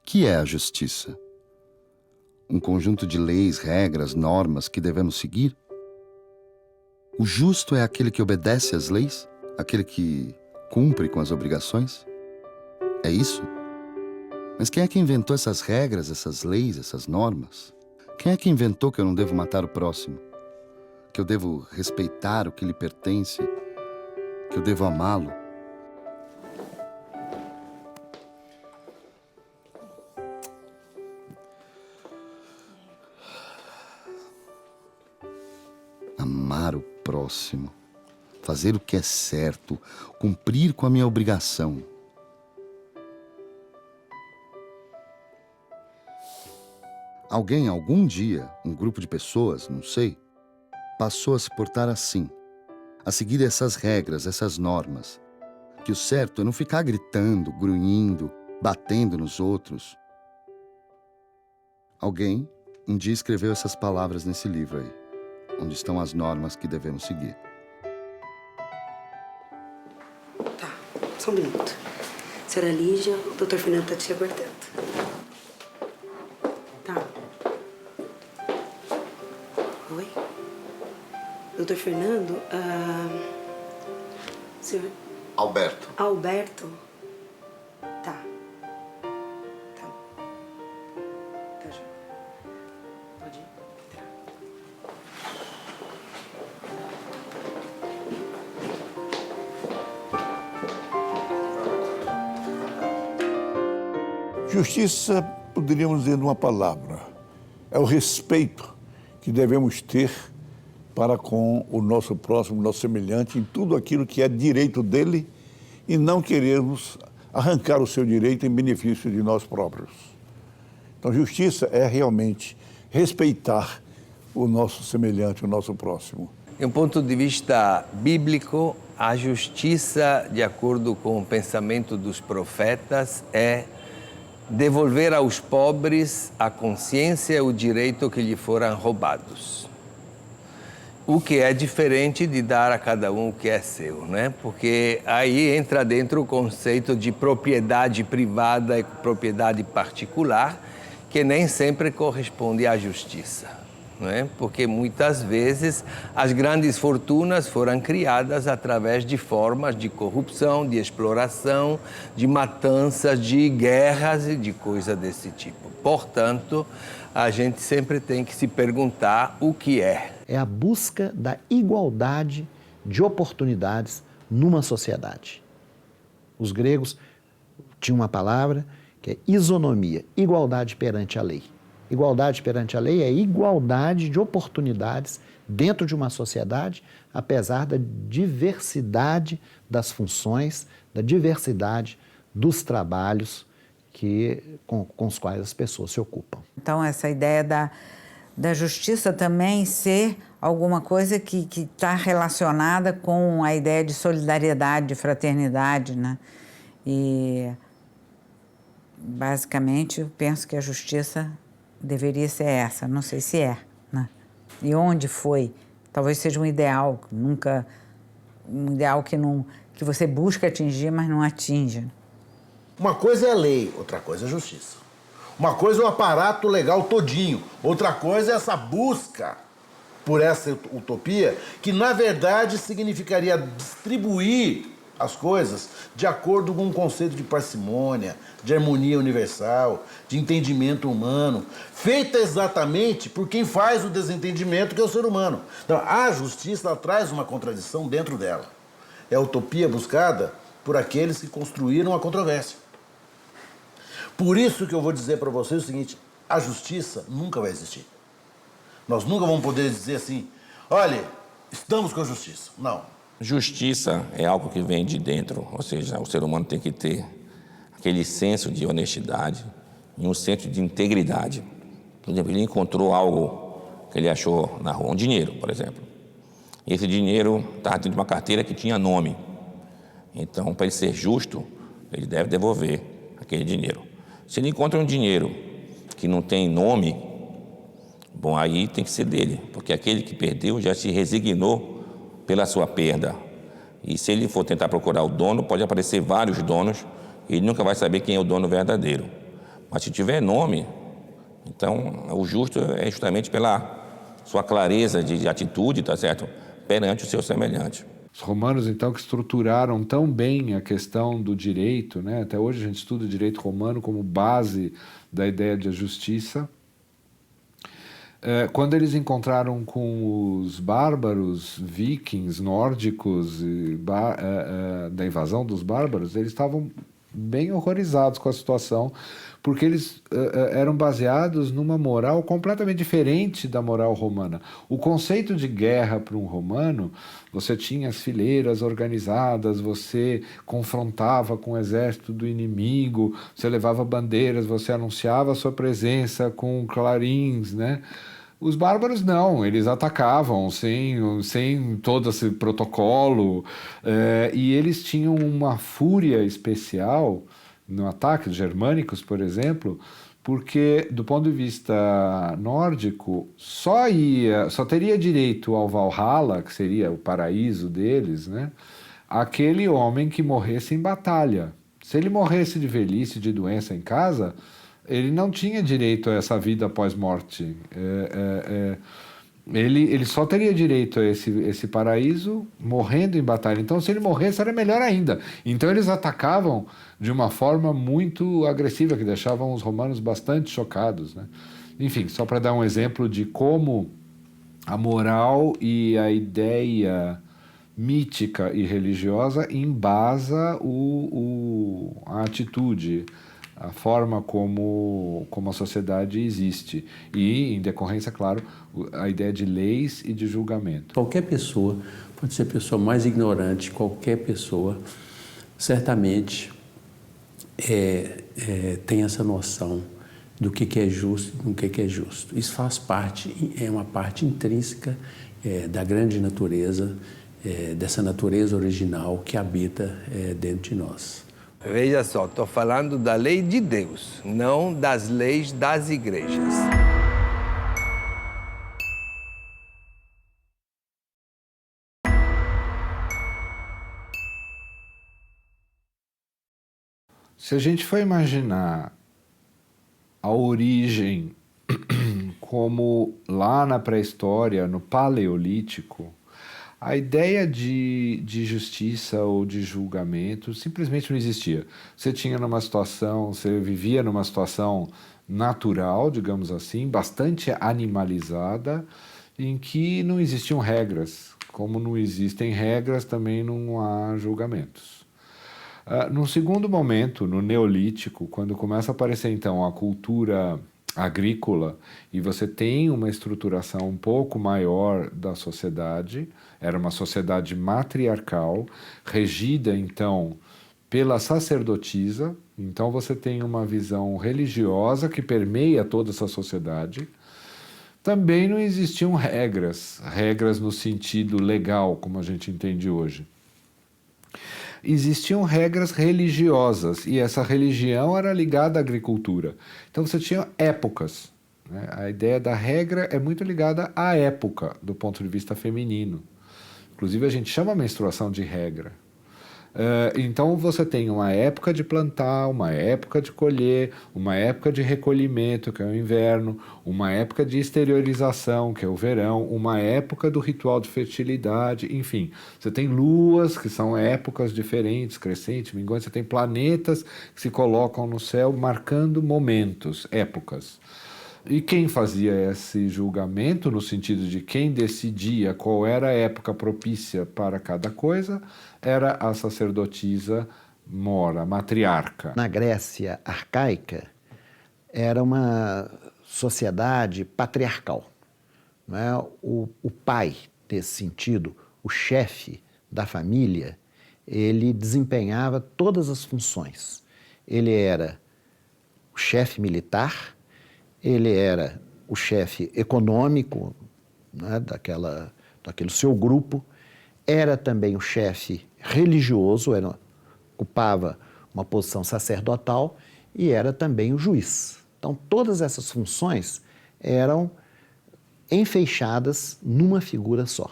que é a justiça? Um conjunto de leis, regras, normas que devemos seguir? O justo é aquele que obedece às leis? Aquele que cumpre com as obrigações? É isso? Mas quem é que inventou essas regras, essas leis, essas normas? Quem é que inventou que eu não devo matar o próximo? Que eu devo respeitar o que lhe pertence? Que eu devo amá-lo? Amar o próximo, fazer o que é certo, cumprir com a minha obrigação. Alguém, algum dia, um grupo de pessoas, não sei, passou a se portar assim, a seguir essas regras, essas normas. Que o certo é não ficar gritando, grunhindo, batendo nos outros. Alguém um dia escreveu essas palavras nesse livro aí, onde estão as normas que devemos seguir. Tá, só um minuto. Senhora Lígia, o doutor Fernando tá te aguardando. Tá. Oi? Doutor Fernando, senhor... Alberto. Alberto? Tá. Tá. Tá, já. Pode entrar. Justiça, poderíamos dizer numa palavra, é o respeito que devemos ter para com o nosso próximo, o nosso semelhante, em tudo aquilo que é direito dele e não querermos arrancar o seu direito em benefício de nós próprios. Então, justiça é realmente respeitar o nosso semelhante, o nosso próximo. De um ponto de vista bíblico, a justiça, de acordo com o pensamento dos profetas, é devolver aos pobres a consciência e o direito que lhe foram roubados. O que é diferente de dar a cada um o que é seu, né? Porque aí entra dentro o conceito de propriedade privada e propriedade particular, que nem sempre corresponde à justiça, não é? Porque muitas vezes as grandes fortunas foram criadas através de formas de corrupção, de exploração, de matanças, de guerras e de coisas desse tipo. Portanto, a gente sempre tem que se perguntar o que é. É a busca da igualdade de oportunidades numa sociedade. Os gregos tinham uma palavra que é isonomia, igualdade perante a lei. Igualdade perante a lei é igualdade de oportunidades dentro de uma sociedade, apesar da diversidade das funções, da diversidade dos trabalhos com os quais as pessoas se ocupam. Então, essa ideia da justiça também ser alguma coisa que está relacionada com a ideia de solidariedade, de fraternidade, né? E, basicamente, eu penso que a justiça deveria ser essa, não sei se é, né? E onde foi? Talvez seja um ideal, um ideal que você busca atingir, mas não atinge. Uma coisa é a lei, outra coisa é a justiça. Uma coisa é o aparato legal todinho, outra coisa é essa busca por essa utopia, que na verdade significaria distribuir as coisas de acordo com um conceito de parcimônia, de harmonia universal, de entendimento humano, feita exatamente por quem faz o desentendimento, que é o ser humano. Então, a justiça traz uma contradição dentro dela. É a utopia buscada por aqueles que construíram a controvérsia. Por isso que eu vou dizer para vocês o seguinte: a justiça nunca vai existir. Nós nunca vamos poder dizer assim, olha, estamos com a justiça. Não. Justiça é algo que vem de dentro, ou seja, o ser humano tem que ter aquele senso de honestidade e um senso de integridade. Por exemplo, ele encontrou algo que ele achou na rua, um dinheiro, por exemplo. Esse dinheiro estava dentro de uma carteira que tinha nome. Então, para ele ser justo, ele deve devolver aquele dinheiro. Se ele encontra um dinheiro que não tem nome, bom, aí tem que ser dele, porque aquele que perdeu já se resignou pela sua perda. E se ele for tentar procurar o dono, pode aparecer vários donos, e ele nunca vai saber quem é o dono verdadeiro. Mas se tiver nome, então o justo é justamente pela sua clareza de atitude, tá certo? Perante o seu semelhante. Os romanos, então, que estruturaram tão bem a questão do direito, né? Até hoje a gente estuda o direito romano como base da ideia de justiça. Quando eles encontraram com os bárbaros vikings, nórdicos, da invasão dos bárbaros, eles estavam bem horrorizados com a situação, porque eles eram baseados numa moral completamente diferente da moral romana. O conceito de guerra para um romano, você tinha as fileiras organizadas, você confrontava com o exército do inimigo, você levava bandeiras, você anunciava a sua presença com clarins, né? Os bárbaros não, eles atacavam sem todo esse protocolo, e eles tinham uma fúria especial no ataque, os germânicos, por exemplo, porque, do ponto de vista nórdico, só teria direito ao Valhalla, que seria o paraíso deles, né, aquele homem que morresse em batalha. Se ele morresse de velhice, de doença em casa, ele não tinha direito a essa vida pós-morte. Ele só teria direito a esse paraíso morrendo em batalha. Então, se ele morresse, era melhor ainda. Então, eles atacavam de uma forma muito agressiva, que deixavam os romanos bastante chocados, né? Enfim, só para dar um exemplo de como a moral e a ideia mítica e religiosa embasa a atitude, a forma como a sociedade existe. E, em decorrência, claro, a ideia de leis e de julgamento. Qualquer pessoa, pode ser a pessoa mais ignorante, qualquer pessoa, certamente tem essa noção do que é justo e do que é justo. Isso faz parte, é uma parte intrínseca da grande natureza, dessa natureza original que habita dentro de nós. Veja só, estou falando da lei de Deus, não das leis das igrejas. Se a gente for imaginar a origem como lá na pré-história, no Paleolítico, a ideia de justiça ou de julgamento simplesmente não existia. Você vivia numa situação natural, digamos assim, bastante animalizada, em que não existiam regras. Como não existem regras, também não há julgamentos. Num segundo momento, no Neolítico, quando começa a aparecer então a cultura agrícola e você tem uma estruturação um pouco maior da sociedade, era uma sociedade matriarcal, regida então pela sacerdotisa, então você tem uma visão religiosa que permeia toda essa sociedade. Também não existiam regras no sentido legal, como a gente entende hoje. Existiam regras religiosas, e essa religião era ligada à agricultura. Então você tinha épocas, né? A ideia da regra é muito ligada à época, do ponto de vista feminino. Inclusive a gente chama a menstruação de regra. Então você tem uma época de plantar, uma época de colher, uma época de recolhimento, que é o inverno, uma época de exteriorização, que é o verão, uma época do ritual de fertilidade, enfim. Você tem luas, que são épocas diferentes, crescente, minguante, você tem planetas que se colocam no céu marcando momentos, épocas. E quem fazia esse julgamento, no sentido de quem decidia qual era a época propícia para cada coisa, era a sacerdotisa mora, matriarca. Na Grécia arcaica, era uma sociedade patriarcal. Não é? O pai, nesse sentido, o chefe da família, ele desempenhava todas as funções. Ele era o chefe militar, ele era o chefe econômico, né, daquele seu grupo, era também o chefe religioso, ocupava uma posição sacerdotal e era também o juiz. Então, todas essas funções eram enfeixadas numa figura só.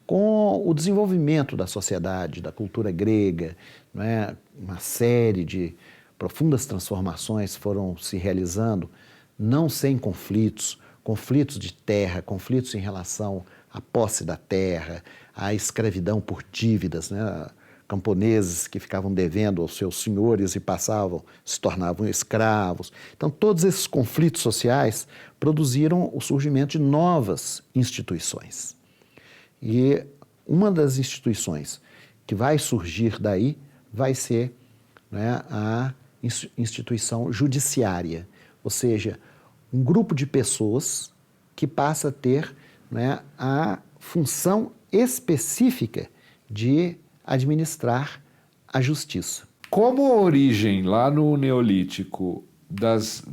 Com o desenvolvimento da sociedade, da cultura grega, não é, uma série de profundas transformações foram se realizando, não sem conflitos, conflitos de terra, conflitos em relação à posse da terra, à escravidão por dívidas, né? Camponeses que ficavam devendo aos seus senhores e se tornavam escravos. Então, todos esses conflitos sociais produziram o surgimento de novas instituições. E uma das instituições que vai surgir daí vai ser, né, a instituição judiciária, ou seja, um grupo de pessoas que passa a ter, né, a função específica de administrar a justiça. Como a origem lá no Neolítico das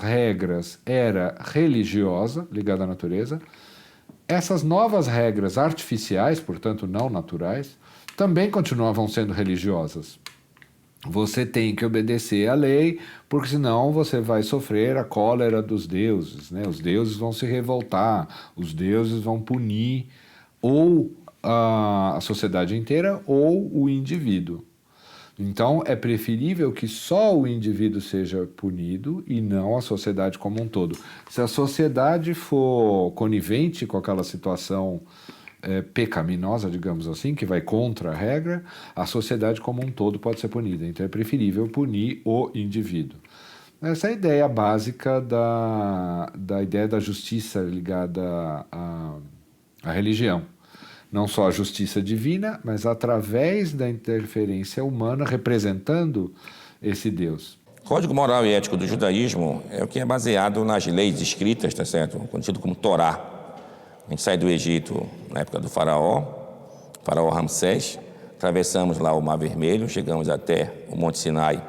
regras era religiosa, ligada à natureza, essas novas regras artificiais, portanto não naturais, também continuavam sendo religiosas. Você tem que obedecer à lei, porque senão você vai sofrer a cólera dos deuses, né? Os deuses vão se revoltar, os deuses vão punir ou a sociedade inteira ou o indivíduo. Então, é preferível que só o indivíduo seja punido e não a sociedade como um todo. Se a sociedade for conivente com aquela situação pecaminosa, digamos assim, que vai contra a regra, a sociedade como um todo pode ser punida. Então, é preferível punir o indivíduo. Essa é a ideia básica da ideia da justiça ligada à religião. Não só a justiça divina, mas através da interferência humana representando esse Deus. O Código Moral e Ético do Judaísmo é o que é baseado nas leis escritas, tá certo? Conhecido como Torá. A gente sai do Egito na época do faraó Ramsés, atravessamos lá o Mar Vermelho, chegamos até o Monte Sinai,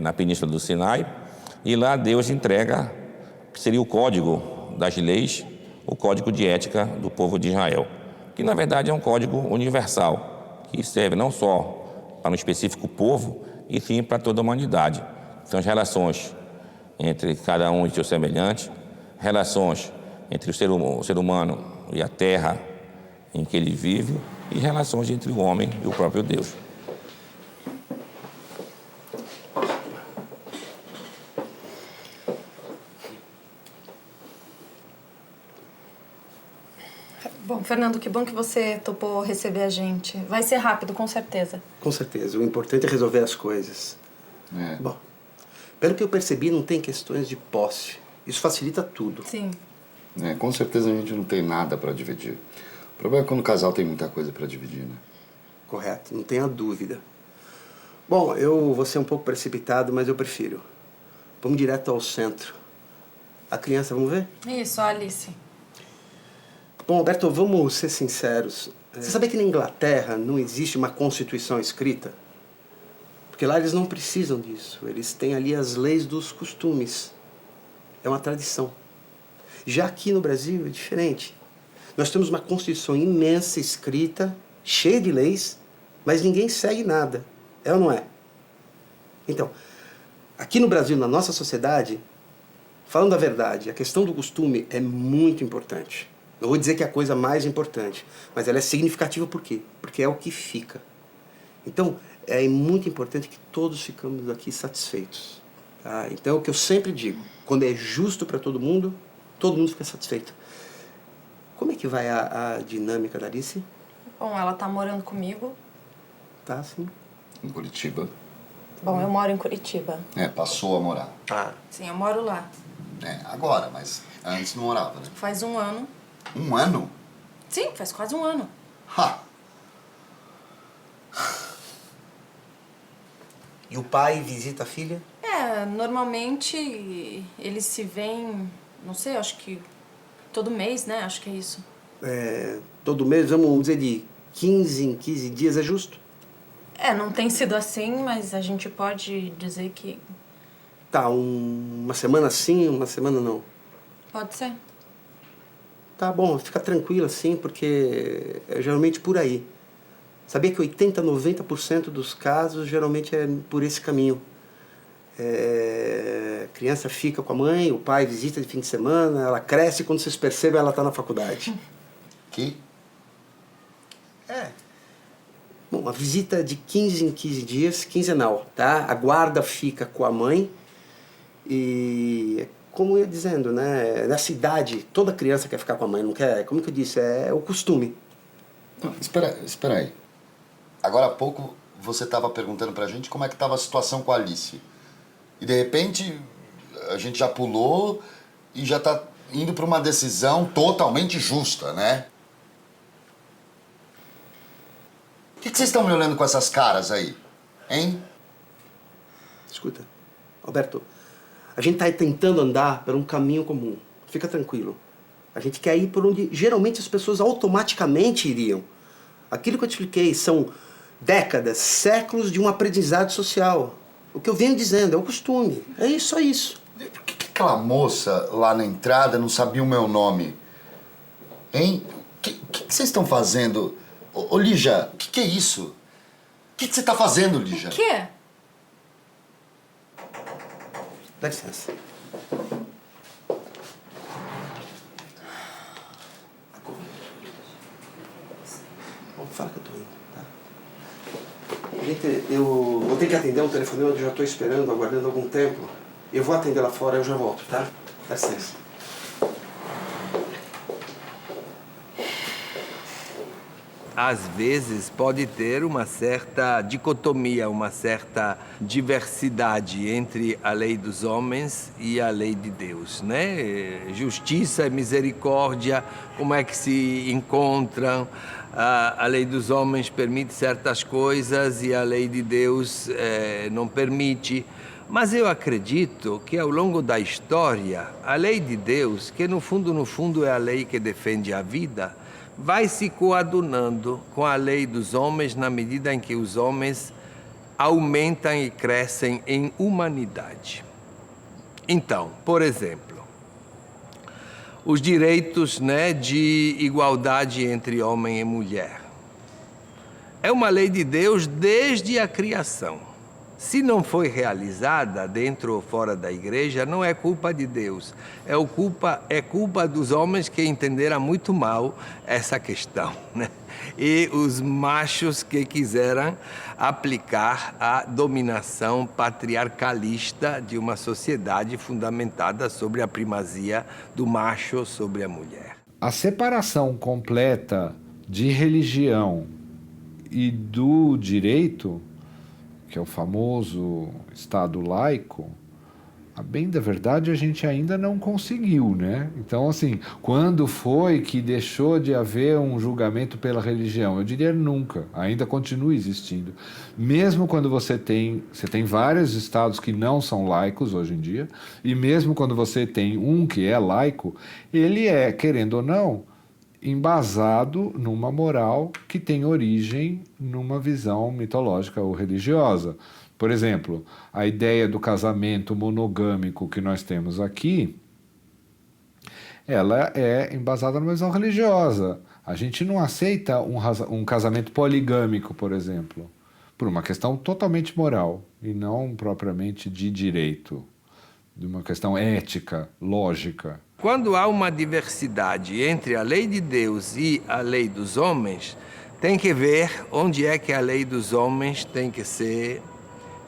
na Península do Sinai, e lá Deus entrega, que seria o código das leis, o código de ética do povo de Israel, que na verdade é um código universal, que serve não só para um específico povo, e sim para toda a humanidade. São as relações entre cada um e seu semelhante, relações entre o ser humano e a terra em que ele vive, e relações entre o homem e o próprio Deus. Bom, Fernando, que bom que você topou receber a gente. Vai ser rápido, com certeza. Com certeza. O importante é resolver as coisas. Bom, pelo que eu percebi, não tem questões de posse. Isso facilita tudo. Sim. Com certeza a gente não tem nada para dividir. O problema é quando o casal tem muita coisa para dividir, né? Correto, não tenha dúvida. Bom, eu vou ser um pouco precipitado, mas eu prefiro. Vamos direto ao centro. A criança, vamos ver? Isso, a Alice. Bom, Alberto, vamos ser sinceros. Você sabia que na Inglaterra não existe uma constituição escrita? Porque lá eles não precisam disso. Eles têm ali as leis dos costumes. É uma tradição. Já aqui no Brasil é diferente. Nós temos uma Constituição imensa, escrita, cheia de leis, mas ninguém segue nada. É ou não é? Então, aqui no Brasil, na nossa sociedade, falando a verdade, a questão do costume é muito importante. Não vou dizer que é a coisa mais importante, mas ela é significativa por quê? Porque é o que fica. Então, é muito importante que todos ficamos aqui satisfeitos. Tá? Então, é o que eu sempre digo, quando é justo para todo mundo fica satisfeito. Como é que vai a dinâmica da Alice? Bom, ela tá morando comigo. Tá, sim. Em Curitiba. Bom, eu moro em Curitiba. Passou a morar. Sim, eu moro lá. Agora, mas antes não morava, né? Faz 1 ano. 1 ano? Sim, faz quase 1 ano. E o pai visita a filha? Normalmente eles se veem, não sei, acho que todo mês, né? Acho que é isso. Todo mês, vamos dizer, de 15 em 15 dias, é justo? Não tem sido assim, mas a gente pode dizer que... Tá, uma semana sim, uma semana não. Pode ser. Tá bom, fica tranquilo assim, porque é geralmente por aí. Sabia que 80, 90% dos casos geralmente é por esse caminho. A criança fica com a mãe, o pai visita de fim de semana, ela cresce e quando vocês percebem ela está na faculdade. Que? Bom, a visita de 15 em 15 dias, quinzenal, tá? A guarda fica com a mãe e, como eu ia dizendo, né? Na cidade, toda criança quer ficar com a mãe, não quer? Como que eu disse? É o costume. Não, espera aí. Agora há pouco você estava perguntando pra gente como é que estava a situação com a Alice. E de repente a gente já pulou e já está indo para uma decisão totalmente justa, né? O que vocês estão me olhando com essas caras aí? Hein? Escuta, Alberto, a gente está tentando andar por um caminho comum. Fica tranquilo. A gente quer ir por onde geralmente as pessoas automaticamente iriam. Aquilo que eu te expliquei são décadas, séculos de um aprendizado social. O que eu venho dizendo é o costume. É isso, só isso. Por que aquela moça lá na entrada não sabia o meu nome? Hein? O que vocês estão fazendo? Ô, Lígia, o que é isso? O que você está fazendo, Lígia? O quê? Dá licença. Bom, fala que eu tô indo, tá? Gente, eu vou ter que atender um telefonema que eu já estou esperando, aguardando algum tempo. Eu vou atender lá fora, eu já volto, tá? Dá licença. Às vezes pode ter uma certa dicotomia, uma certa diversidade entre a lei dos homens e a lei de Deus, né? Justiça e misericórdia, como é que se encontram? A lei dos homens permite certas coisas e a lei de Deus não permite. Mas eu acredito que ao longo da história, a lei de Deus, que no fundo é a lei que defende a vida, vai se coadunando com a lei dos homens na medida em que os homens aumentam e crescem em humanidade. Então, por exemplo, os direitos, né, de igualdade entre homem e mulher. É uma lei de Deus desde a criação. Se não foi realizada dentro ou fora da igreja, não é culpa de Deus. É culpa dos homens que entenderam muito mal essa questão, né? E os machos que quiseram aplicar a dominação patriarcalista de uma sociedade fundamentada sobre a primazia do macho sobre a mulher. A separação completa de religião e do direito, que é o famoso Estado laico, a bem da verdade a gente ainda não conseguiu, né? Então, assim, quando foi que deixou de haver um julgamento pela religião? Eu diria nunca, ainda continua existindo. Mesmo quando você tem vários estados que não são laicos hoje em dia, e mesmo quando você tem um que é laico, ele é, querendo ou não, embasado numa moral que tem origem numa visão mitológica ou religiosa. Por exemplo, a ideia do casamento monogâmico que nós temos aqui, ela é embasada numa visão religiosa. A gente não aceita um casamento poligâmico, por exemplo, por uma questão totalmente moral e não propriamente de direito, de uma questão ética, lógica. Quando há uma diversidade entre a lei de Deus e a lei dos homens, tem que ver onde é que a lei dos homens tem que ser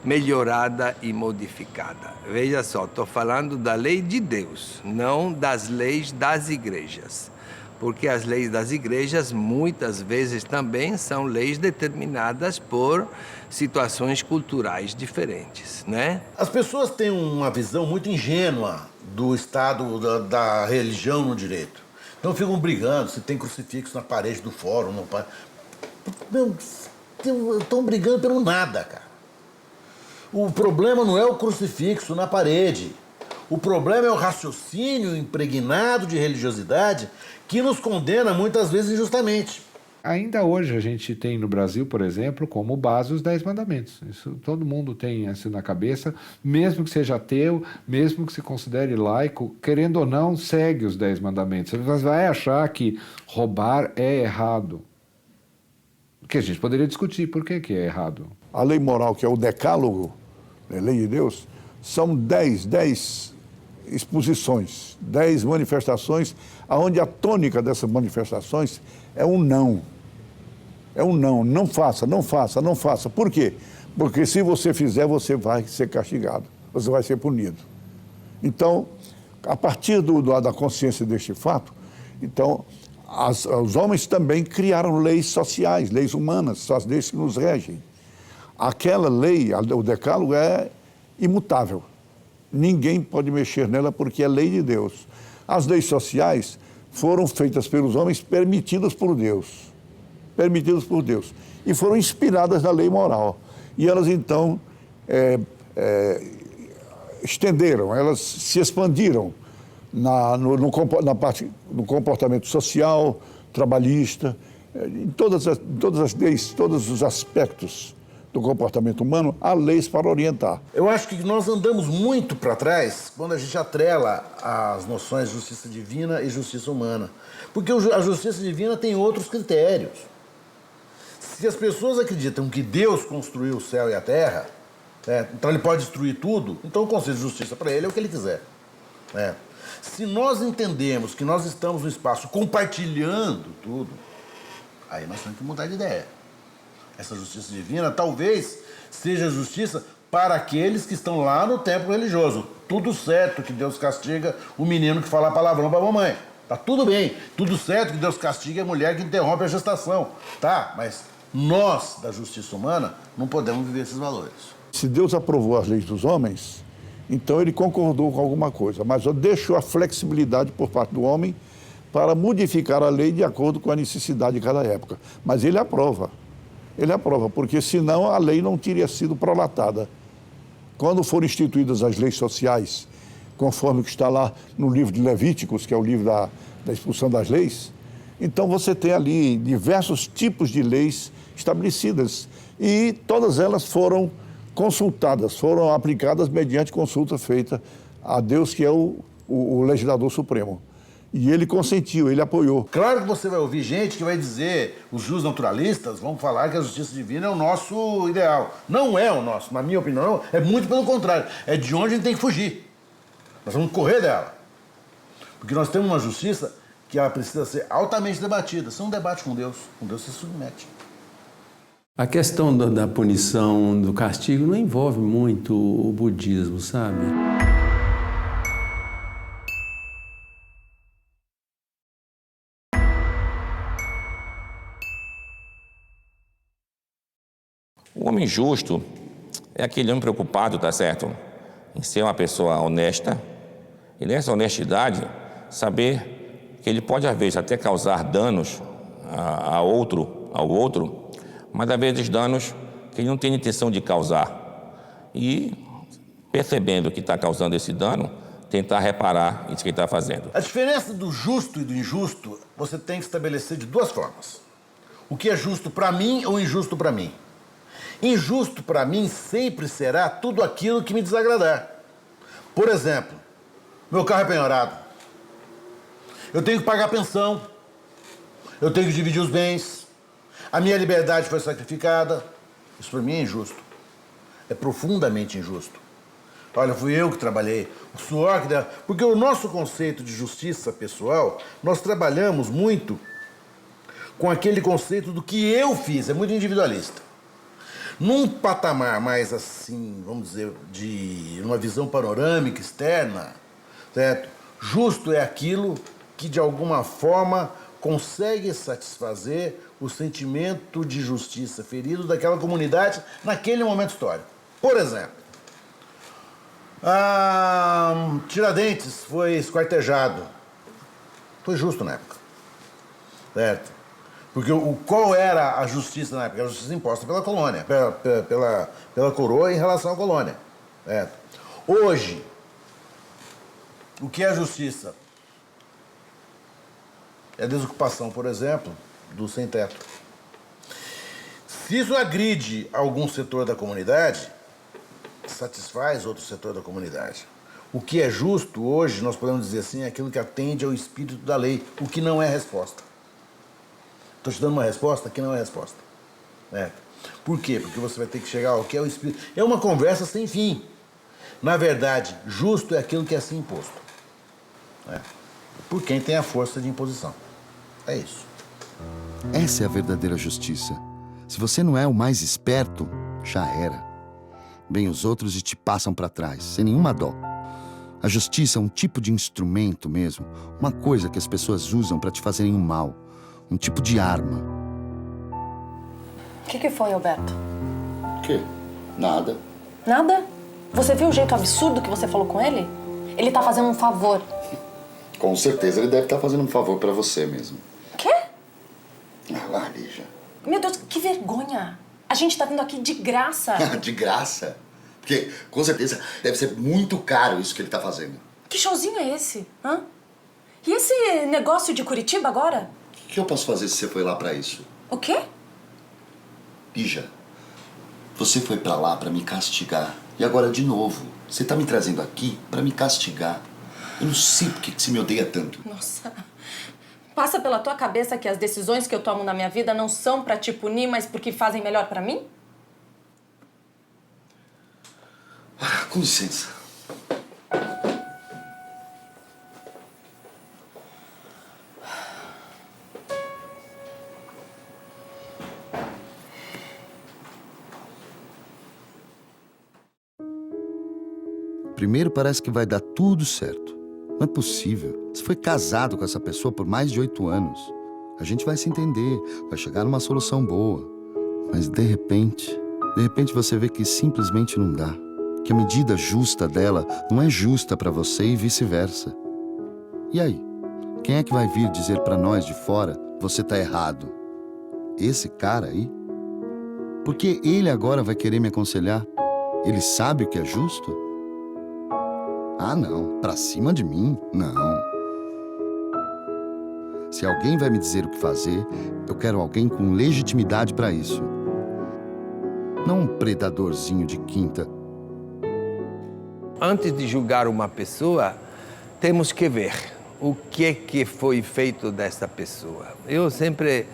melhorada e modificada. Veja só, estou falando da lei de Deus, não das leis das igrejas. Porque as leis das igrejas muitas vezes também são leis determinadas por situações culturais diferentes, né? As pessoas têm uma visão muito ingênua do Estado, da religião no direito. Então ficam brigando se tem crucifixo na parede do fórum. Não estão brigando pelo nada, cara. O problema não é o crucifixo na parede. O problema é o raciocínio impregnado de religiosidade que nos condena muitas vezes injustamente. Ainda hoje a gente tem no Brasil, por exemplo, como base os 10 mandamentos. Isso todo mundo tem isso na cabeça, mesmo que seja ateu, mesmo que se considere laico, querendo ou não, segue os 10 mandamentos. Você vai achar que roubar é errado. Que a gente poderia discutir por que é errado. A lei moral, que é o decálogo, a lei de Deus, são 10 exposições, 10 manifestações, onde a tônica dessas manifestações é um não. É um não, não faça, não faça, não faça. Por quê? Porque se você fizer, você vai ser castigado, você vai ser punido. Então, a partir da consciência deste fato, então, os homens também criaram leis sociais, leis humanas, são as leis que nos regem. Aquela lei, o decálogo, é imutável. Ninguém pode mexer nela porque é lei de Deus. As leis sociais foram feitas pelos homens, permitidas por Deus. Permitidas por Deus. E foram inspiradas na lei moral. E elas, então, estenderam, elas se expandiram na parte do comportamento social, trabalhista, em todas as leis, todos os aspectos do comportamento humano, há leis para orientar. Eu acho que nós andamos muito para trás quando a gente atrela as noções de justiça divina e justiça humana. Porque a justiça divina tem outros critérios. Se as pessoas acreditam que Deus construiu o céu e a terra, então ele pode destruir tudo, então o conceito de justiça para ele é o que ele quiser. Se nós entendemos que nós estamos no espaço compartilhando tudo, aí nós temos que mudar de ideia. Essa justiça divina talvez seja justiça para aqueles que estão lá no templo religioso. Tudo certo que Deus castiga o menino que fala palavrão para a mamãe. Tá tudo bem. Tudo certo que Deus castiga a mulher que interrompe a gestação. Tá, mas nós, da justiça humana, não podemos viver esses valores. Se Deus aprovou as leis dos homens, então ele concordou com alguma coisa, mas deixou a flexibilidade por parte do homem para modificar a lei de acordo com a necessidade de cada época. Mas ele aprova. Ele aprova, porque senão a lei não teria sido prolatada. Quando foram instituídas as leis sociais, conforme o que está lá no livro de Levíticos, que é o livro da expulsão das leis, então você tem ali diversos tipos de leis estabelecidas e todas elas foram consultadas, foram aplicadas mediante consulta feita a Deus, que é o legislador supremo. E ele consentiu, ele apoiou. Claro que você vai ouvir gente que vai dizer, os justnaturalistas vão falar que a justiça divina é o nosso ideal. Não é o nosso, na minha opinião, é muito pelo contrário. É de onde a gente tem que fugir. Nós vamos correr dela. Porque nós temos uma justiça que ela precisa ser altamente debatida. Isso é um debate com Deus se submete. A questão da punição, do castigo, não envolve muito o budismo, sabe? O homem justo é aquele homem preocupado, tá certo, em ser uma pessoa honesta e nessa honestidade saber que ele pode às vezes até causar danos ao outro, mas às vezes danos que ele não tem intenção de causar e percebendo que está causando esse dano, tentar reparar isso que ele está fazendo. A diferença do justo e do injusto você tem que estabelecer de duas formas. O que é justo para mim ou injusto para mim. Injusto para mim sempre será tudo aquilo que me desagradar. Por exemplo, meu carro é penhorado. Eu tenho que pagar pensão. Eu tenho que dividir os bens. A minha liberdade foi sacrificada. Isso para mim é injusto. É profundamente injusto. Olha, fui eu que trabalhei. O suor que deu. Porque o nosso conceito de justiça pessoal, nós trabalhamos muito com aquele conceito do que eu fiz. É muito individualista. Num patamar mais assim, vamos dizer, de uma visão panorâmica, externa, certo? Justo é aquilo que de alguma forma consegue satisfazer o sentimento de justiça ferido daquela comunidade naquele momento histórico. Por exemplo, Tiradentes foi esquartejado. Foi justo na época, certo? Porque qual era a justiça na época? Era a justiça imposta pela colônia, pela coroa em relação à colônia. Hoje, o que é a justiça? É a desocupação, por exemplo, do sem-teto. Se isso agride algum setor da comunidade, satisfaz outro setor da comunidade. O que é justo hoje, nós podemos dizer assim, é aquilo que atende ao espírito da lei, o que não é resposta. Estou te dando uma resposta que não é resposta. Por quê? Porque você vai ter que chegar ao que é o espírito. É uma conversa sem fim. Na verdade, justo é aquilo que é assim imposto. Por quem tem a força de imposição. É isso. Essa é a verdadeira justiça. Se você não é o mais esperto, já era. Vêm os outros e te passam para trás, sem nenhuma dó. A justiça é um tipo de instrumento mesmo, uma coisa que as pessoas usam para te fazerem um mal, um tipo de arma. O que foi, Alberto? Que? Nada. Nada? Você viu o jeito absurdo que você falou com ele? Ele tá fazendo um favor. Com certeza ele deve estar fazendo um favor para você mesmo. Quê? Ah lá, Lígia. Meu Deus, que vergonha. A gente tá vindo aqui de graça. De graça? Porque, com certeza, deve ser muito caro isso que ele tá fazendo. Que showzinho é esse? Hã? E esse negócio de Curitiba agora? O que eu posso fazer se você foi lá pra isso? O quê? Lígia, você foi pra lá pra me castigar. E agora, de novo, você tá me trazendo aqui pra me castigar. Eu não sei por que você me odeia tanto. Nossa. Passa pela tua cabeça que as decisões que eu tomo na minha vida não são pra te punir, mas porque fazem melhor pra mim? Com licença. Primeiro parece que vai dar tudo certo. Não é possível. Você foi casado com essa pessoa por mais de 8 anos. A gente vai se entender, vai chegar numa solução boa. Mas de repente você vê que simplesmente não dá. Que a medida justa dela não é justa pra você e vice-versa. E aí? Quem é que vai vir dizer pra nós de fora, você tá errado? Esse cara aí? Porque ele agora vai querer me aconselhar? Ele sabe o que é justo? Ah, não. Pra cima de mim? Não. Se alguém vai me dizer o que fazer, eu quero alguém com legitimidade pra isso. Não um predadorzinho de quinta. Antes de julgar uma pessoa, temos que ver o que foi feito dessa pessoa. Eu sempre,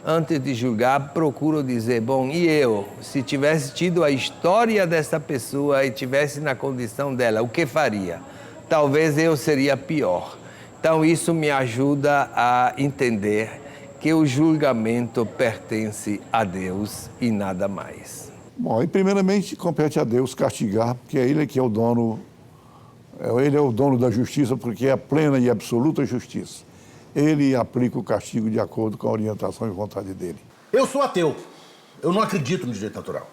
antes de julgar, procuro dizer, bom, e eu, se tivesse tido a história dessa pessoa e tivesse na condição dela, o que faria? Talvez eu seria pior. Então isso me ajuda a entender que o julgamento pertence a Deus e nada mais. Bom, e primeiramente compete a Deus castigar, porque é Ele que é o dono, Ele é o dono da justiça, porque é a plena e absoluta justiça. Ele aplica o castigo de acordo com a orientação e vontade dele. Eu sou ateu. Eu não acredito no direito natural.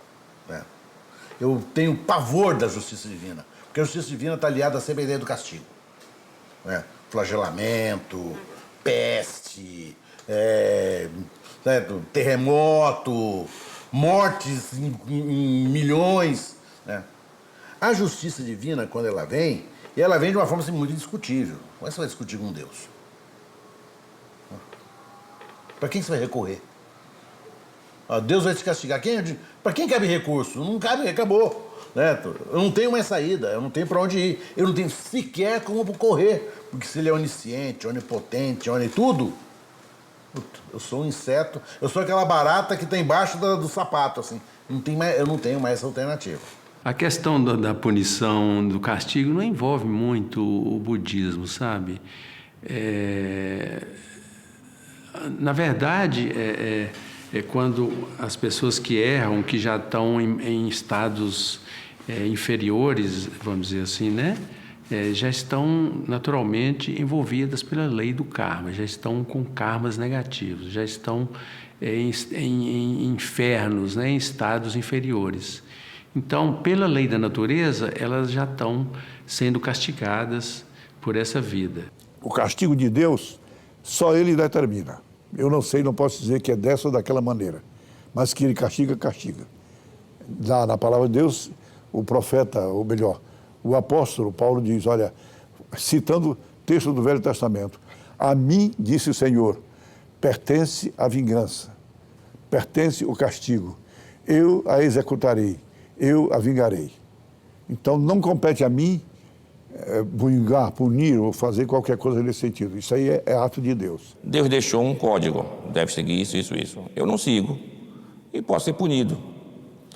Né? Eu tenho pavor da justiça divina, porque a justiça divina está aliada sempre à ideia do castigo. Né? Flagelamento, peste, terremoto, mortes em milhões. Né? A justiça divina, quando ela vem de uma forma assim, muito indiscutível. Como é que você vai discutir com Deus? Para quem você vai recorrer? Deus vai te castigar. Para quem cabe recurso? Não cabe, acabou. Né? Eu não tenho mais saída, eu não tenho para onde ir. Eu não tenho sequer como correr. Porque se ele é onisciente, onipotente, tudo, eu sou um inseto, eu sou aquela barata que está embaixo do sapato, assim. Eu não tenho mais essa alternativa. A questão da punição, do castigo, não envolve muito o budismo, sabe? Na verdade, é quando as pessoas que erram, que já estão em estados inferiores, vamos dizer assim, né? Já estão naturalmente envolvidas pela lei do karma, já estão com karmas negativos, já estão em infernos, né? Em estados inferiores. Então, pela lei da natureza, elas já estão sendo castigadas por essa vida. O castigo de Deus, só Ele determina. Eu não sei, não posso dizer que é dessa ou daquela maneira, mas que Ele castiga, castiga. Na palavra de Deus, o profeta, ou melhor, o apóstolo Paulo diz, olha, citando o texto do Velho Testamento, a mim, disse o Senhor, pertence a vingança, pertence o castigo, eu a executarei, eu a vingarei. Então não compete a mim vingar, punir ou fazer qualquer coisa nesse sentido. Isso aí é ato de Deus. Deus deixou um código, deve seguir isso, isso, isso. Eu não sigo e posso ser punido.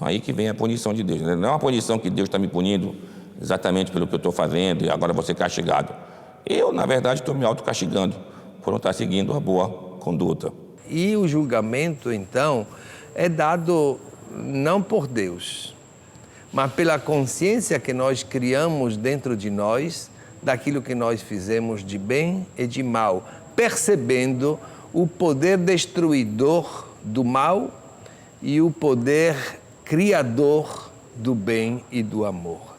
Aí que vem a punição de Deus. Não é uma punição que Deus está me punindo exatamente pelo que eu estou fazendo e agora vou ser castigado. Eu, na verdade, estou me autocastigando por não estar seguindo a boa conduta. E o julgamento, então, é dado não por Deus, mas pela consciência que nós criamos dentro de nós daquilo que nós fizemos de bem e de mal, percebendo o poder destruidor do mal e o poder criador do bem e do amor.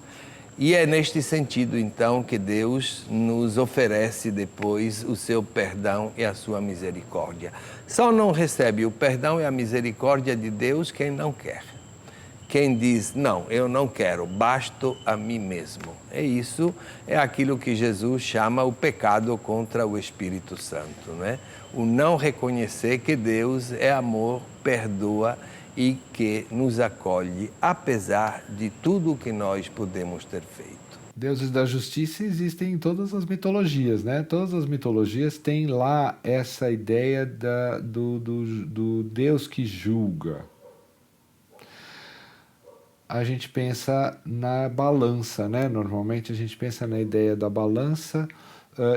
E é neste sentido, então, que Deus nos oferece depois o seu perdão e a sua misericórdia. Só não recebe o perdão e a misericórdia de Deus quem não quer. Quem diz, não, eu não quero, basto a mim mesmo. Isso é aquilo que Jesus chama o pecado contra o Espírito Santo, né? O não reconhecer que Deus é amor, perdoa e que nos acolhe, apesar de tudo o que nós podemos ter feito. Deuses da justiça existem em todas as mitologias, né? Todas as mitologias têm lá essa ideia do Deus que julga. A gente pensa na balança, né? Normalmente a gente pensa na ideia da balança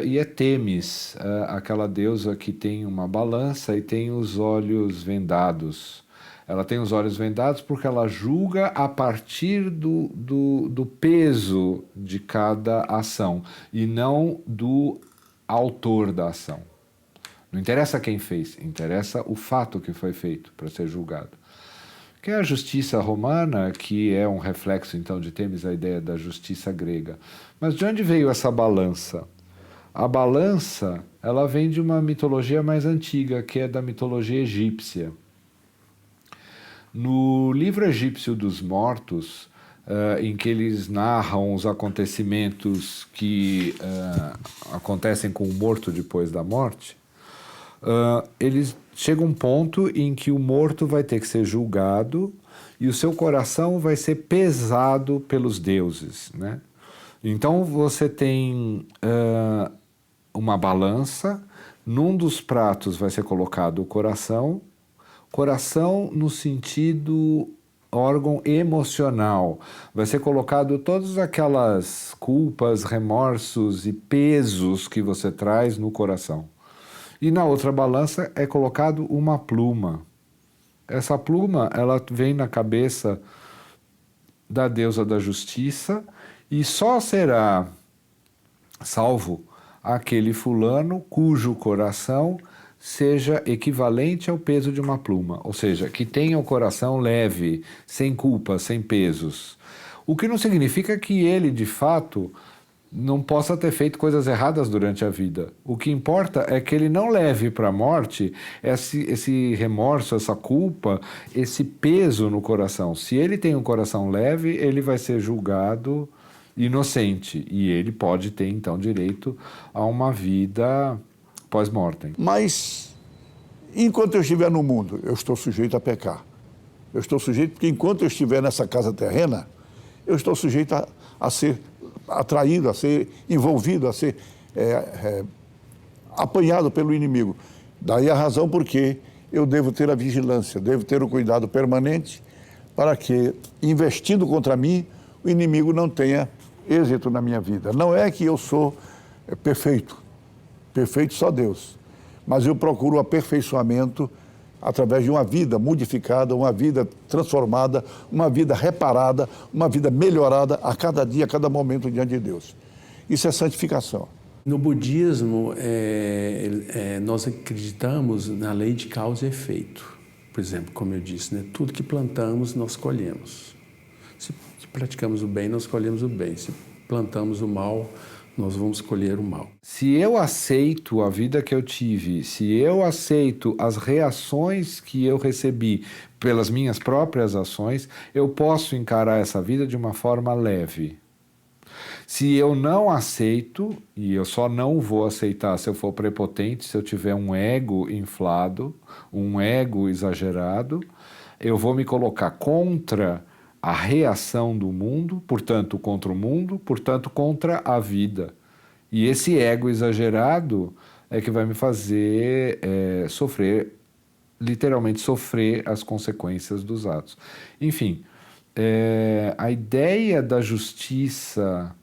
e é Temis, aquela deusa que tem uma balança e tem os olhos vendados. Ela tem os olhos vendados porque ela julga a partir do peso de cada ação e não do autor da ação. Não interessa quem fez, interessa o fato que foi feito para ser julgado. Que é a justiça romana, que é um reflexo então de Temis, a ideia da justiça grega. Mas de onde veio essa balança? A balança, ela vem de uma mitologia mais antiga, que é da mitologia egípcia. No livro egípcio dos mortos, em que eles narram os acontecimentos que acontecem com o morto depois da morte, eles chegam a um ponto em que o morto vai ter que ser julgado e o seu coração vai ser pesado pelos deuses, né? Então você tem uma balança, num dos pratos vai ser colocado o coração no sentido órgão emocional, vai ser colocado todas aquelas culpas, remorsos e pesos que você traz no coração. E na outra balança é colocado uma pluma. Essa pluma, ela vem na cabeça da deusa da justiça e só será salvo aquele fulano cujo coração seja equivalente ao peso de uma pluma, ou seja, que tenha o coração leve, sem culpa, sem pesos. O que não significa que ele, de fato, não possa ter feito coisas erradas durante a vida. O que importa é que ele não leve para a morte esse remorso, essa culpa, esse peso no coração. Se ele tem um coração leve, ele vai ser julgado inocente e ele pode ter, então, direito a uma vida pós-mortem. Mas, enquanto eu estiver no mundo, eu estou sujeito a pecar. Eu estou sujeito, porque enquanto eu estiver nessa casa terrena, eu estou sujeito a ser atraído, a ser envolvido, a ser apanhado pelo inimigo. Daí a razão porque eu devo ter a vigilância, devo ter o cuidado permanente para que, investindo contra mim, o inimigo não tenha êxito na minha vida. Não é que eu sou perfeito só Deus, mas eu procuro o aperfeiçoamento através de uma vida modificada, uma vida transformada, uma vida reparada, uma vida melhorada a cada dia, a cada momento diante de Deus. Isso é santificação. No budismo, nós acreditamos na lei de causa e efeito. Por exemplo, como eu disse, né? Tudo que plantamos, nós colhemos. Se praticamos o bem, nós colhemos o bem. Se plantamos o mal, nós vamos colher o mal. Se eu aceito a vida que eu tive, se eu aceito as reações que eu recebi pelas minhas próprias ações, eu posso encarar essa vida de uma forma leve. Se eu não aceito, e eu só não vou aceitar se eu for prepotente, se eu tiver um ego inflado, um ego exagerado, eu vou me colocar contra a reação do mundo, portanto contra o mundo, portanto contra a vida. E esse ego exagerado é que vai me fazer sofrer, literalmente sofrer as consequências dos atos. Enfim, a ideia da justiça,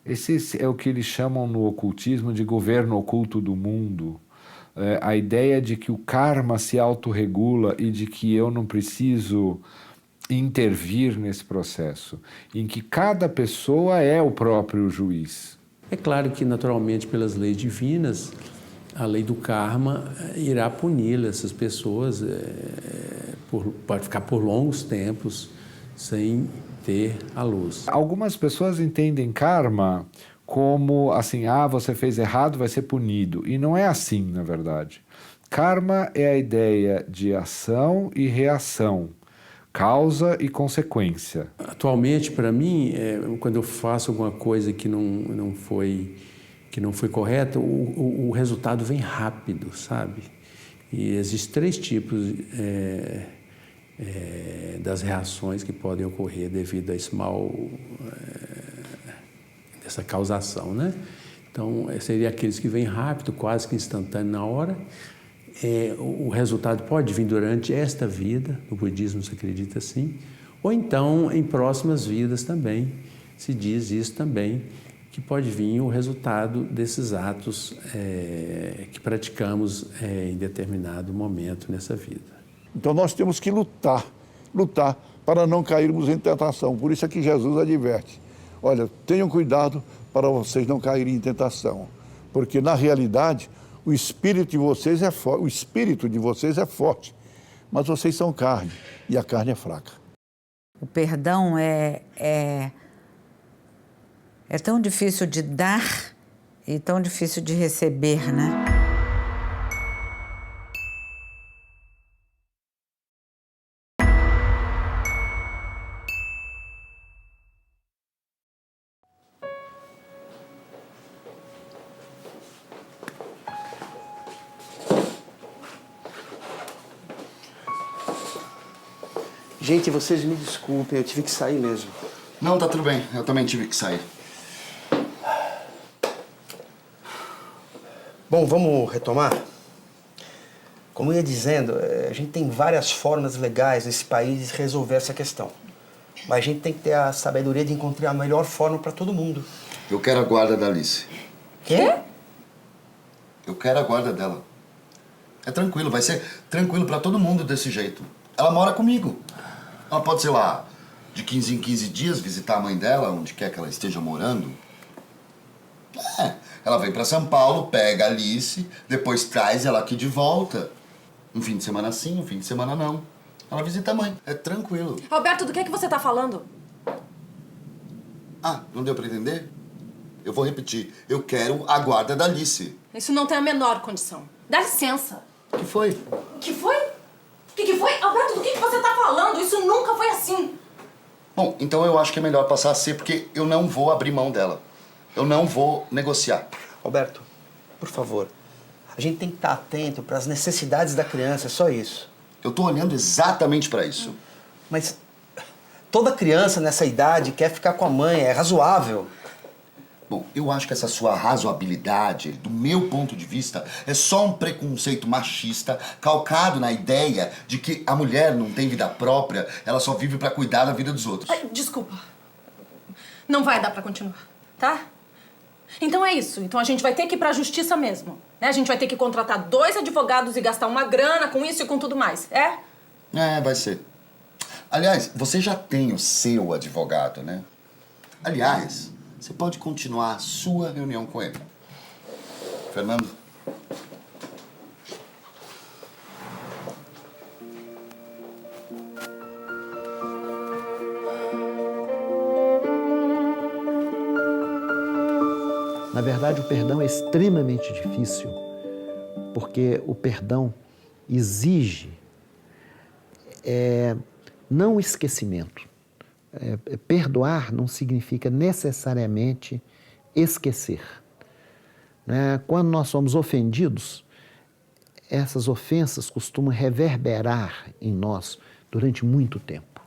esse é o que eles chamam no ocultismo de governo oculto do mundo. a ideia de que o karma se autorregula e de que eu não preciso intervir nesse processo, em que cada pessoa é o próprio juiz. É claro que, naturalmente, pelas leis divinas, a lei do karma irá punir essas pessoas, pode ficar por longos tempos sem ter a luz. Algumas pessoas entendem karma como assim, você fez errado, vai ser punido. E não é assim, na verdade. Karma é a ideia de ação e reação, causa e consequência. Atualmente, para mim, quando eu faço alguma coisa que não foi correta, o resultado vem rápido, sabe? E existem 3 tipos das reações que podem ocorrer devido a esse mal, dessa causação, né? Então, seria aqueles que vêm rápido, quase que instantâneo na hora. O resultado pode vir durante esta vida, no budismo se acredita assim, ou então em próximas vidas também, se diz isso também, que pode vir o resultado desses atos que praticamos em determinado momento nessa vida. Então nós temos que lutar para não cairmos em tentação. Por isso é que Jesus adverte: olha, tenham cuidado para vocês não caírem em tentação, porque na realidade o espírito de vocês é forte, mas vocês são carne e a carne é fraca. O perdão é tão difícil de dar e tão difícil de receber, né? Gente, vocês me desculpem, eu tive que sair mesmo. Não, tá tudo bem. Eu também tive que sair. Bom, vamos retomar? Como eu ia dizendo, a gente tem várias formas legais nesse país de resolver essa questão. Mas a gente tem que ter a sabedoria de encontrar a melhor forma para todo mundo. Eu quero a guarda da Alice. Quê? Eu quero a guarda dela. É tranquilo, vai ser tranquilo para todo mundo desse jeito. Ela mora comigo. Ela pode, sei lá, de 15 em 15 dias visitar a mãe dela, onde quer que ela esteja morando. Ela vem pra São Paulo, pega a Alice, depois traz ela aqui de volta. Um fim de semana sim, um fim de semana não. Ela visita a mãe. É tranquilo. Alberto, do que você tá falando? Não deu pra entender? Eu vou repetir. Eu quero a guarda da Alice. Isso não tem a menor condição. Dá licença. O que foi? Que foi? O que foi? Alberto, do que você tá falando? Isso nunca foi assim. Bom, então eu acho que é melhor passar a ser, porque eu não vou abrir mão dela. Eu não vou negociar. Alberto, por favor, a gente tem que estar atento para as necessidades da criança, é só isso. Eu tô olhando exatamente para isso. Mas toda criança nessa idade quer ficar com a mãe, é razoável. Bom, eu acho que essa sua razoabilidade, do meu ponto de vista, é só um preconceito machista calcado na ideia de que a mulher não tem vida própria, ela só vive pra cuidar da vida dos outros. Desculpa. Não vai dar pra continuar, tá? Então é isso. Então a gente vai ter que ir pra justiça mesmo, né? A gente vai ter que contratar 2 advogados e gastar uma grana com isso e com tudo mais, é? Vai ser. Aliás, você já tem o seu advogado, né? Aliás, você pode continuar a sua reunião com ele. Fernando? Na verdade, o perdão é extremamente difícil, porque o perdão exige não o esquecimento. Perdoar não significa necessariamente esquecer. Né? Quando nós somos ofendidos, essas ofensas costumam reverberar em nós durante muito tempo.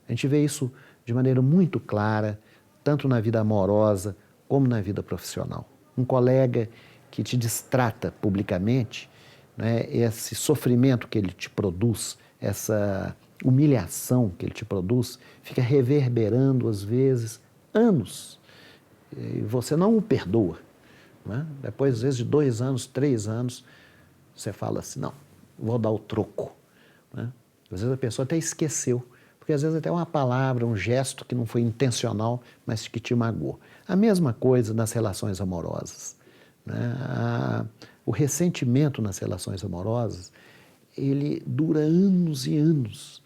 A gente vê isso de maneira muito clara, tanto na vida amorosa como na vida profissional. Um colega que te distrata publicamente, né, esse sofrimento que ele te produz, essa humilhação que ele te produz, fica reverberando, às vezes, anos. E você não o perdoa. Né? Depois, às vezes, de 2 anos, 3 anos, você fala assim, não, vou dar o troco. Né? Às vezes a pessoa até esqueceu, porque às vezes até uma palavra, um gesto que não foi intencional, mas que te magoou. A mesma coisa nas relações amorosas. Né? O ressentimento nas relações amorosas, ele dura anos e anos.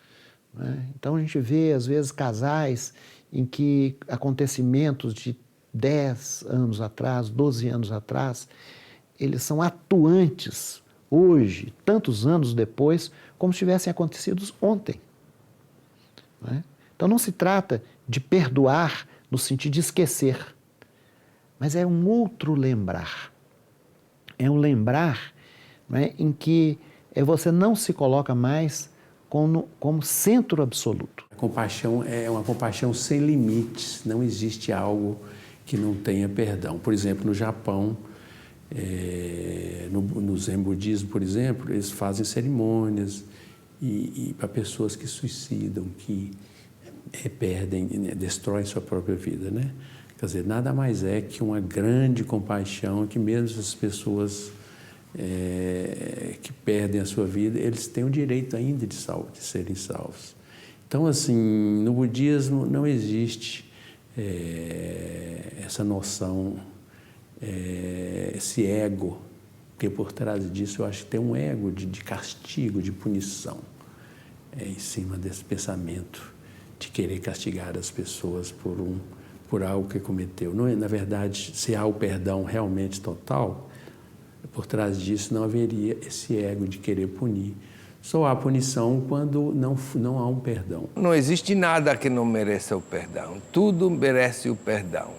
Né? Então a gente vê, às vezes, casais em que acontecimentos de 10 anos atrás, 12 anos atrás, eles são atuantes hoje, tantos anos depois, como se tivessem acontecido ontem. Né? Então não se trata de perdoar no sentido de esquecer, mas é um outro lembrar. É um lembrar, né, em que você não se coloca mais como centro absoluto. A compaixão é uma compaixão sem limites, não existe algo que não tenha perdão. Por exemplo, no Japão, no Zen budismo, por exemplo, eles fazem cerimônias e para pessoas que suicidam, que perdem, destroem sua própria vida, né? Quer dizer, nada mais é que uma grande compaixão que mesmo as pessoas que perdem a sua vida, eles têm o direito ainda de serem salvos. Então, assim, no budismo não existe essa noção, esse ego, porque por trás disso eu acho que tem um ego de castigo, de punição, em cima desse pensamento de querer castigar as pessoas por algo que cometeu. Não, na verdade, se há o perdão realmente total, por trás disso não haveria esse ego de querer punir. Só há punição quando não há um perdão. Não existe nada que não mereça o perdão. Tudo merece o perdão.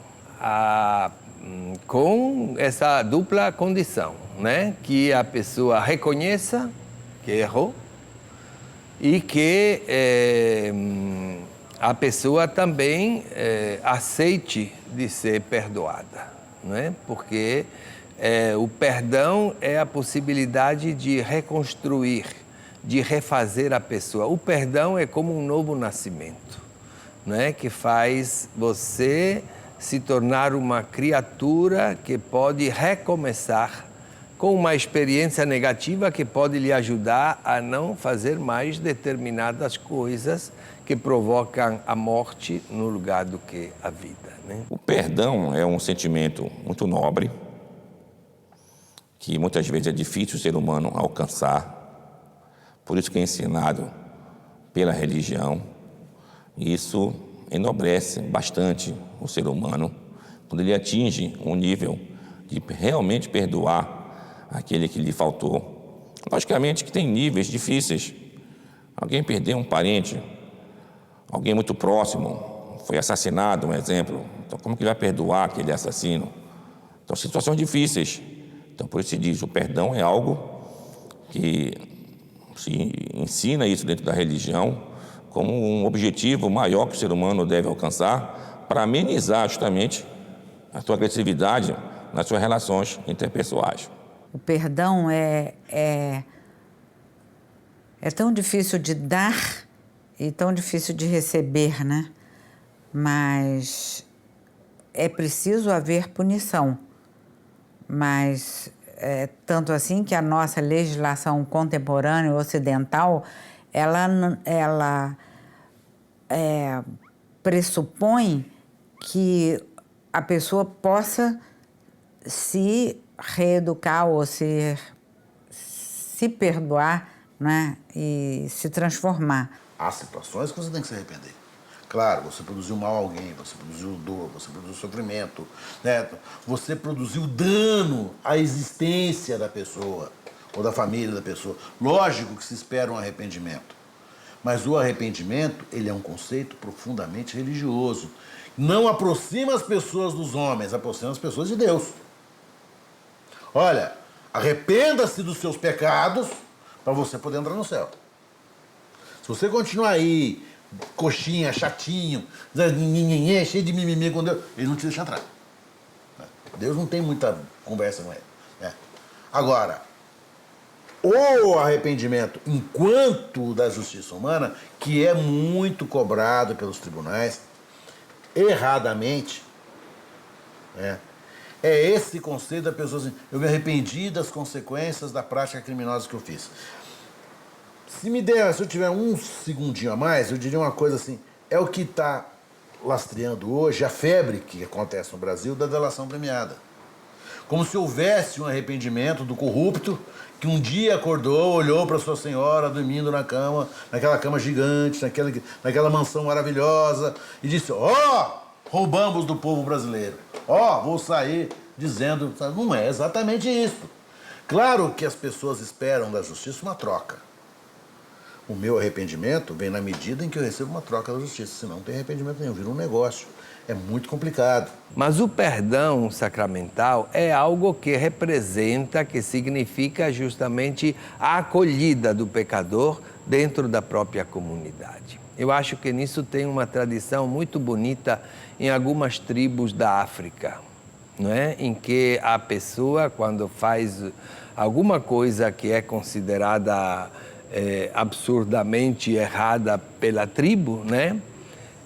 Com essa dupla condição, né? Que a pessoa reconheça que errou e que a pessoa também aceite de ser perdoada, né? Porque o perdão é a possibilidade de reconstruir, de refazer a pessoa. O perdão é como um novo nascimento, né? Que faz você se tornar uma criatura que pode recomeçar com uma experiência negativa que pode lhe ajudar a não fazer mais determinadas coisas que provocam a morte no lugar do que a vida, né? O perdão é um sentimento muito nobre, que muitas vezes é difícil o ser humano alcançar, por isso que é ensinado pela religião. Isso enobrece bastante o ser humano quando ele atinge um nível de realmente perdoar aquele que lhe faltou. Logicamente que tem níveis difíceis. Alguém perdeu um parente, alguém muito próximo, foi assassinado, um exemplo. Então, como que ele vai perdoar aquele assassino? Então, situações difíceis. Então, por isso se diz, o perdão é algo que se ensina isso dentro da religião como um objetivo maior que o ser humano deve alcançar para amenizar justamente a sua agressividade nas suas relações interpessoais. O perdão é tão difícil de dar e tão difícil de receber, né? Mas é preciso haver punição. Mas tanto assim que a nossa legislação contemporânea ocidental, ela pressupõe que a pessoa possa se reeducar ou se perdoar, né? E se transformar. Há situações que você tem que se arrepender. Claro, você produziu mal a alguém, você produziu dor, você produziu sofrimento, né? Você produziu dano à existência da pessoa ou da família da pessoa. Lógico que se espera um arrependimento. Mas o arrependimento, ele é um conceito profundamente religioso. Não aproxima as pessoas dos homens, aproxima as pessoas de Deus. Olha, arrependa-se dos seus pecados para você poder entrar no céu. Se você continuar aí, coxinha, chatinho, cheio de mimimi com Deus, ele não te deixa entrar. Deus não tem muita conversa com ele. Né? Agora, o arrependimento enquanto da justiça humana, que é muito cobrado pelos tribunais, erradamente, né? É esse conceito da pessoa assim, eu me arrependi das consequências da prática criminosa que eu fiz. Se eu tiver um segundinho a mais, eu diria uma coisa assim, é o que está lastreando hoje a febre que acontece no Brasil da delação premiada. Como se houvesse um arrependimento do corrupto que um dia acordou, olhou para sua senhora dormindo na cama, naquela cama gigante, naquela mansão maravilhosa, e disse, roubamos do povo brasileiro. Vou sair dizendo... Não é exatamente isso. Claro que as pessoas esperam da justiça uma troca. O meu arrependimento vem na medida em que eu recebo uma troca da justiça. Senão não tem arrependimento nenhum, vira um negócio. É muito complicado. Mas o perdão sacramental é algo que representa, que significa justamente a acolhida do pecador dentro da própria comunidade. Eu acho que nisso tem uma tradição muito bonita em algumas tribos da África, não é? Em que a pessoa, quando faz alguma coisa que é considerada absurdamente errada pela tribo, né?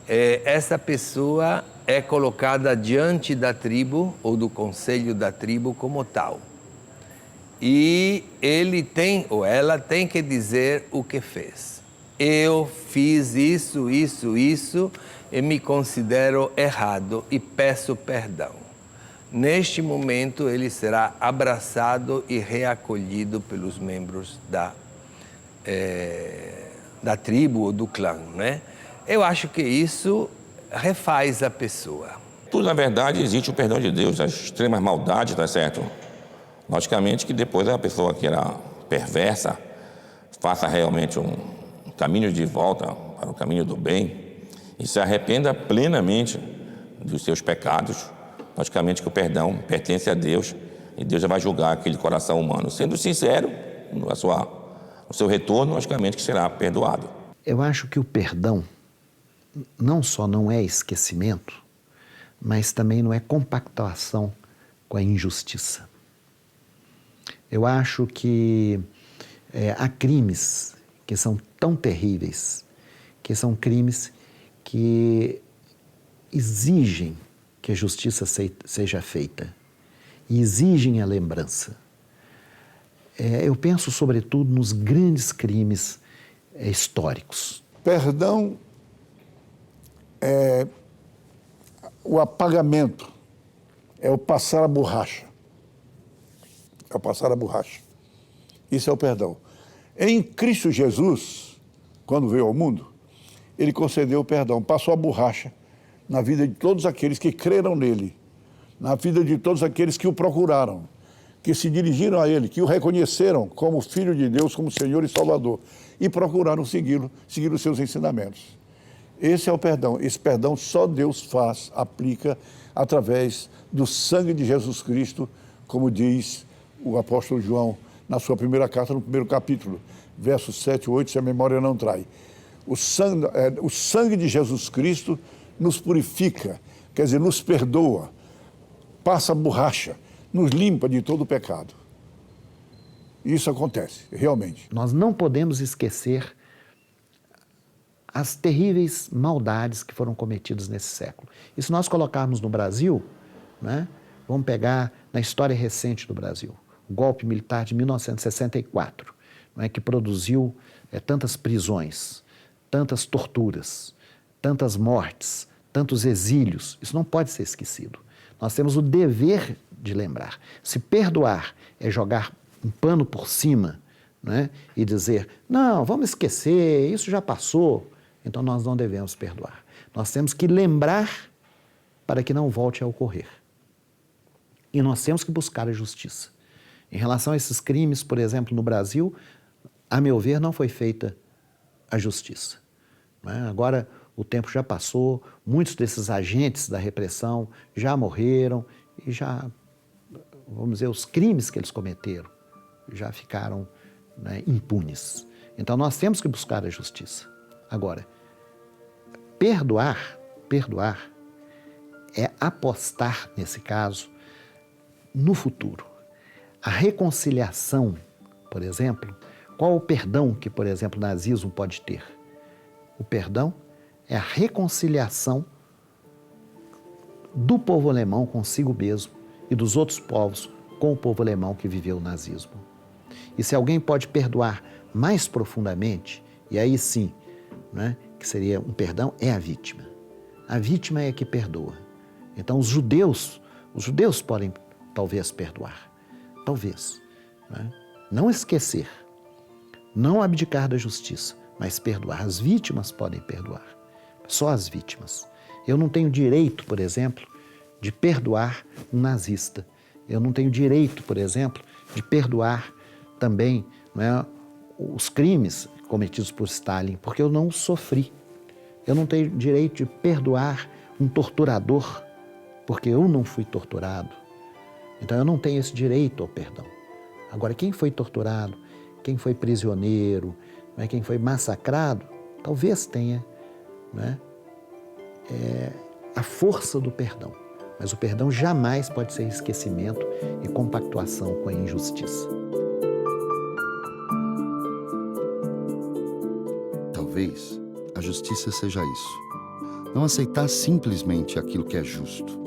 Essa pessoa é colocada diante da tribo ou do conselho da tribo como tal. E ele tem ou ela tem que dizer o que fez. Eu fiz isso e me considero errado e peço perdão. Neste momento ele será abraçado e reacolhido pelos membros da tribo ou do clã, né? Eu acho que isso refaz a pessoa. Tudo, na verdade, existe o perdão de Deus, as extremas maldades, tá certo? Logicamente que depois a pessoa que era perversa faça realmente um caminho de volta para o caminho do bem e se arrependa plenamente dos seus pecados. Logicamente que o perdão pertence a Deus e Deus já vai julgar aquele coração humano. Sendo sincero, o seu retorno, logicamente que será perdoado. Eu acho que o perdão não só não é esquecimento, mas também não é compactuação com a injustiça. Eu acho que há crimes que são tão terríveis, que são crimes que exigem que a justiça seja feita e exigem a lembrança. Eu penso, sobretudo, nos grandes crimes históricos. Perdão é o apagamento, é o passar a borracha. É o passar a borracha. Isso é o perdão. Em Cristo Jesus, quando veio ao mundo, ele concedeu o perdão, passou a borracha na vida de todos aqueles que creram nele, na vida de todos aqueles que o procuraram, que se dirigiram a ele, que o reconheceram como Filho de Deus, como Senhor e Salvador, e procuraram segui-lo, seguir os seus ensinamentos. Esse é o perdão. Esse perdão só Deus faz, aplica através do sangue de Jesus Cristo, como diz o apóstolo João na sua primeira carta, no primeiro capítulo, versos 7 e 8, se a memória não trai. O sangue de Jesus Cristo nos purifica, quer dizer, nos perdoa, passa a borracha, nos limpa de todo o pecado. Isso acontece, realmente. Nós não podemos esquecer as terríveis maldades que foram cometidas nesse século. E se nós colocarmos no Brasil, né, vamos pegar na história recente do Brasil, o golpe militar de 1964, né, que produziu tantas prisões, tantas torturas, tantas mortes, tantos exílios. Isso não pode ser esquecido. Nós temos o dever de lembrar. Se perdoar é jogar um pano por cima, né, e dizer, não, vamos esquecer, isso já passou, então nós não devemos perdoar. Nós temos que lembrar para que não volte a ocorrer. E nós temos que buscar a justiça. Em relação a esses crimes, por exemplo, no Brasil, a meu ver, não foi feita a justiça. Agora, o tempo já passou, muitos desses agentes da repressão já morreram e já, vamos dizer, os crimes que eles cometeram já ficaram, né, impunes. Então, nós temos que buscar a justiça. Agora, perdoar é apostar, nesse caso, no futuro. A reconciliação, por exemplo, qual o perdão que, por exemplo, o nazismo pode ter? O perdão é a reconciliação do povo alemão consigo mesmo e dos outros povos com o povo alemão que viveu o nazismo. E se alguém pode perdoar mais profundamente, e aí sim, né, que seria um perdão, é a vítima. A vítima é a que perdoa. Então os judeus podem talvez perdoar, talvez, né? Não esquecer, não abdicar da justiça, mas perdoar. As vítimas podem perdoar, só as vítimas. Eu não tenho direito, por exemplo, de perdoar um nazista. Eu não tenho direito, por exemplo, de perdoar também, né, os crimes cometidos por Stalin, porque eu não sofri. Eu não tenho direito de perdoar um torturador, porque eu não fui torturado. Então eu não tenho esse direito ao perdão. Agora, quem foi torturado, quem foi prisioneiro, né, quem foi massacrado, talvez tenha, né, a força do perdão. Mas o perdão jamais pode ser esquecimento e compactuação com a injustiça. Talvez a justiça seja isso. Não aceitar simplesmente aquilo que é justo,